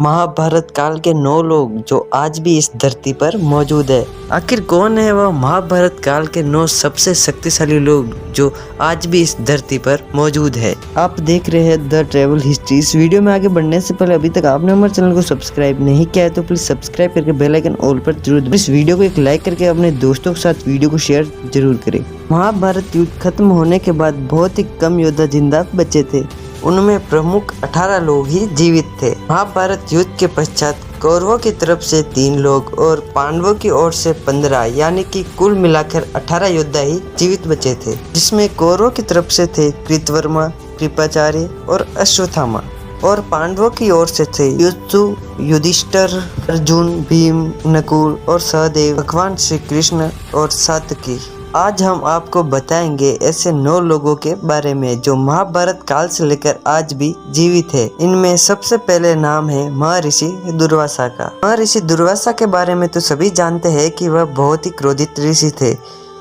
महाभारत काल के 9 लोग जो आज भी इस धरती पर मौजूद है। आखिर कौन है वह महाभारत काल के 9 सबसे शक्तिशाली लोग जो आज भी इस धरती पर मौजूद है। आप देख रहे हैं द ट्रेवल हिस्ट्री। इस वीडियो में आगे बढ़ने से पहले अभी तक आपने हमारे चैनल को सब्सक्राइब नहीं किया है तो प्लीज सब्सक्राइब करके बेल आइकन ऑल पर जरूर दबाएं। इस वीडियो को एक लाइक करके अपने दोस्तों के साथ वीडियो को शेयर जरूर करें। महाभारत युद्ध खत्म होने के बाद बहुत ही कम योद्धा जिंदा बचे थे। उनमें प्रमुख 18 लोग ही जीवित थे। महाभारत युद्ध के पश्चात कौरवों की तरफ से 3 लोग और पांडवों की ओर से 15 यानी कि कुल मिलाकर 18 योद्धा ही जीवित बचे थे, जिसमें कौरवों की तरफ से थे कृतवर्मा, कृपाचार्य और अश्वत्थामा, और पांडवों की ओर से थे युधिष्ठिर, युधिष्ठिर, अर्जुन, भीम, नकुल और सहदेव, भगवान श्री कृष्ण और सात्यकी। आज हम आपको बताएंगे ऐसे 9 लोगों के बारे में जो महाभारत काल से लेकर आज भी जीवित है। इनमें सबसे पहले नाम है महर्षि दुर्वासा का। महर्षि दुर्वासा के बारे में तो सभी जानते हैं कि वह बहुत ही क्रोधित ऋषि थे।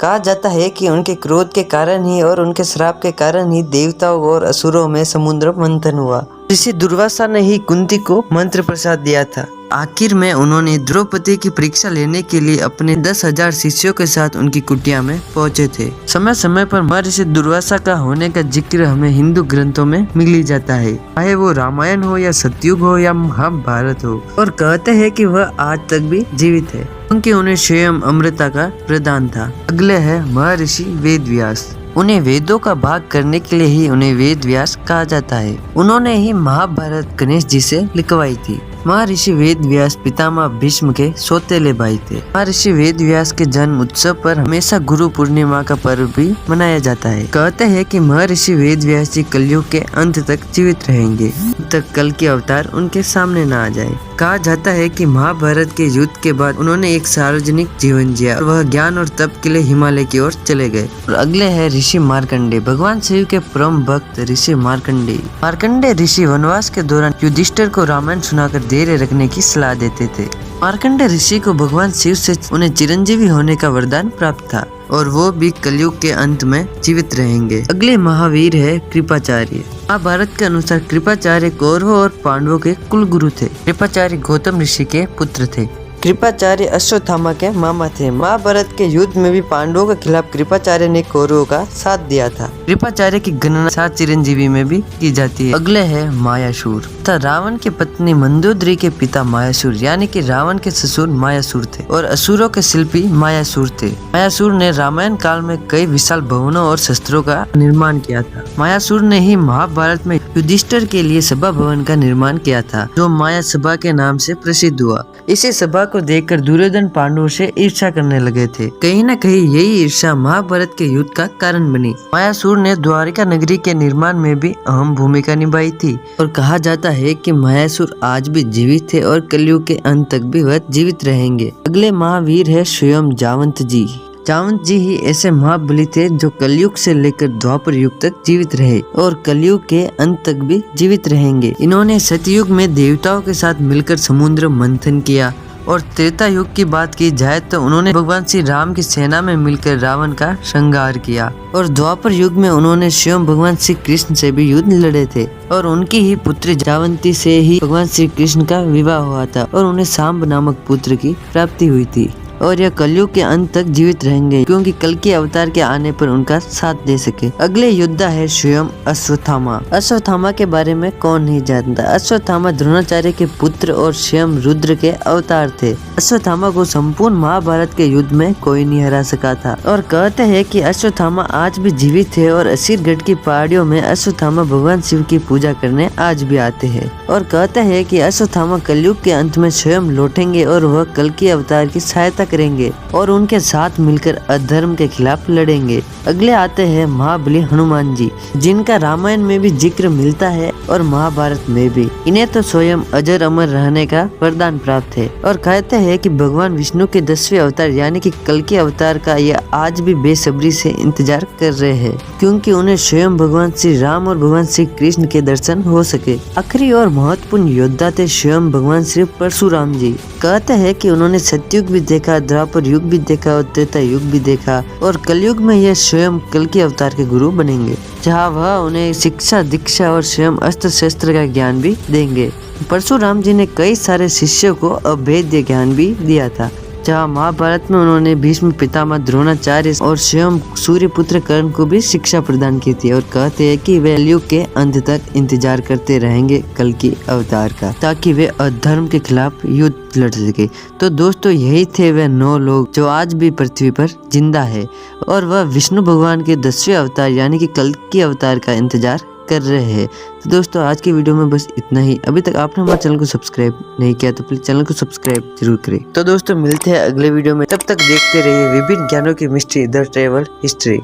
कहा जाता है कि उनके क्रोध के कारण ही और उनके श्राप के कारण ही देवताओं और असुरों में समुद्र मंथन हुआ। ऋषि दुर्वासा ने ही कुंती को मंत्र प्रसाद दिया था। आखिर में उन्होंने द्रौपदी की परीक्षा लेने के लिए अपने 10,000 शिष्यों के साथ उनकी कुटिया में पहुंचे थे। समय समय पर महर्षि दुर्वासा का होने का जिक्र हमें हिंदू ग्रंथों में मिल ही जाता है, चाहे वो रामायण हो या सतयुग हो या महाभारत हो, और कहते हैं कि वह आज तक भी जीवित है क्योंकि उन्हें स्वयं अमृता का प्रदान था। अगले है महर्षि वेदव्यास। उन्हें वेदों का भाग करने के लिए ही उन्हें वेद व्यास कहा जाता है। उन्होंने ही महाभारत गणेश जी से लिखवाई थी। महर्षि वेद व्यास पितामह भीष्म के सौतेले भाई थे। महर्षि वेद व्यास के जन्म उत्सव पर हमेशा गुरु पूर्णिमा का पर्व भी मनाया जाता है। कहते हैं कि महर्षि वेद व्यास जी कलयुग के अंत तक जीवित रहेंगे, जब तक कल के अवतार उनके सामने न आ जाए। कहा जाता है कि महाभारत के युद्ध के बाद उन्होंने एक सार्वजनिक जीवन जिया और वह ज्ञान और तप के लिए हिमालय की ओर चले गए। और अगले है ऋषि मार्कंडेय। भगवान शिव के परम भक्त ऋषि मार्कंडेय। मार्कंडेय ऋषि वनवास के दौरान युधिष्ठिर को रामायण सुनाकर धैर्य रखने की सलाह देते थे। मार्कंडेय ऋषि को भगवान शिव से उन्हें चिरंजीवी होने का वरदान प्राप्त था और वो भी कलयुग के अंत में जीवित रहेंगे। अगले महावीर है कृपाचार्य। महाभारत के अनुसार कृपाचार्य कौरवों और पांडवों के कुल गुरु थे। कृपाचार्य गौतम ऋषि के पुत्र थे। कृपाचार्य अश्वत्थामा के मामा थे। महाभारत के युद्ध में भी पांडवों के खिलाफ कृपाचार्य ने कौरवों का साथ दिया था। कृपाचार्य की गणना 7 चिरंजीवी में भी की जाती है। अगले है मायासुर तथा रावण की पत्नी मंदोदरी के पिता मायासुर यानी कि रावण के ससुर मायासुर थे और असुरों के शिल्पी मायासुर थे। मायासुर ने रामायण काल में कई विशाल भवनों और शस्त्रों का निर्माण किया था। मायासुर ने ही महाभारत में युधिष्ठिर के लिए सभा भवन का निर्माण किया था, जो माया सभा के नाम से प्रसिद्ध हुआ। इसी सभा को देखकर दुर्योधन पांडवों से ईर्ष्या करने लगे थे। कहीं न कहीं यही ईर्ष्या महाभारत के युद्ध का कारण बनी। मायासुर ने द्वारिका नगरी के निर्माण में भी अहम भूमिका निभाई थी और कहा जाता है कि मायासुर आज भी जीवित है और कलयुग के अंत तक भी वह जीवित रहेंगे। अगले महावीर है स्वयं जावंत जी। जावंत जी ही ऐसे महाबली थे जो कलयुग से लेकर द्वापर युग तक जीवित रहे और कलयुग के अंत तक भी जीवित रहेंगे। इन्होंने सतयुग में देवताओं के साथ मिलकर समुद्र मंथन किया और त्रेता युग की बात की जाए तो उन्होंने भगवान श्री राम की सेना में मिलकर रावण का संहार किया और द्वापर युग में उन्होंने स्वयं भगवान श्री कृष्ण से भी युद्ध लड़े थे और उनकी ही पुत्री जावंती से ही भगवान श्री कृष्ण का विवाह हुआ था और उन्हें सांब नामक पुत्र की प्राप्ति हुई थी। और यह कलयुग के अंत तक जीवित रहेंगे क्योंकि कल के अवतार के आने पर उनका साथ दे सके। अगले योद्धा है स्वयं अश्वत्थामा। अश्वत्थामा के बारे में कौन नहीं जानता। अश्वत्थामा द्रोणाचार्य के पुत्र और स्वयं रुद्र के अवतार थे। अश्वत्थामा को संपूर्ण महाभारत के युद्ध में कोई नहीं हरा सका था और कहते हैं कि अश्वत्थामा आज भी जीवित है और असीरगढ़ की पहाड़ियों में अश्वत्थामा भगवान शिव की पूजा करने आज भी आते हैं और कहते हैं कि अश्वत्थामा कलयुग के अंत में स्वयं लौटेंगे और वह कल के अवतार की सहायता करेंगे और उनके साथ मिलकर अधर्म के खिलाफ लड़ेंगे। अगले आते हैं महाबली हनुमान जी, जिनका रामायण में भी जिक्र मिलता है और महाभारत में भी। इन्हें तो स्वयं अजर अमर रहने का वरदान प्राप्त है और कहते हैं कि भगवान विष्णु के 10वें अवतार यानी कि कल के अवतार का यह आज भी बेसब्री से इंतजार कर रहे हैं क्योंकि उन्हें स्वयं भगवान श्री राम और भगवान श्री कृष्ण के दर्शन हो सके। आखिरी और महत्वपूर्ण योद्धा थे स्वयं भगवान श्री परशुराम जी। कहते हैं कि उन्होंने सतयुग भी देखा, द्वापर युग भी देखा और त्रेता युग भी देखा और कलयुग में यह स्वयं कल के अवतार के गुरु बनेंगे, जहाँ वह उन्हें शिक्षा दीक्षा और स्वयं अस्त्र शस्त्र का ज्ञान भी देंगे। परशुराम जी ने कई सारे शिष्यों को अभेद्य ज्ञान भी दिया था, जहाँ महाभारत में उन्होंने भीष्म पितामह द्रोणाचार्य और स्वयं सूर्यपुत्र कर्ण को भी शिक्षा प्रदान की थी और कहते हैं कि वे कलयुग के अंत तक इंतजार करते रहेंगे कल की अवतार का, ताकि वे अधर्म के खिलाफ युद्ध लड़ सके। तो दोस्तों यही थे वे 9 लोग जो आज भी पृथ्वी पर जिंदा है और वह विष्णु भगवान के 10वें अवतार यानी कि कल की अवतार का इंतजार कर रहे हैं। तो दोस्तों आज की वीडियो में बस इतना ही। अभी तक आपने हमारे चैनल को सब्सक्राइब नहीं किया तो प्लीज चैनल को सब्सक्राइब जरूर करें। तो दोस्तों मिलते हैं अगले वीडियो में, तब तक देखते रहिए विभिन्न ज्ञानों की मिस्ट्री द ट्रेवल हिस्ट्री।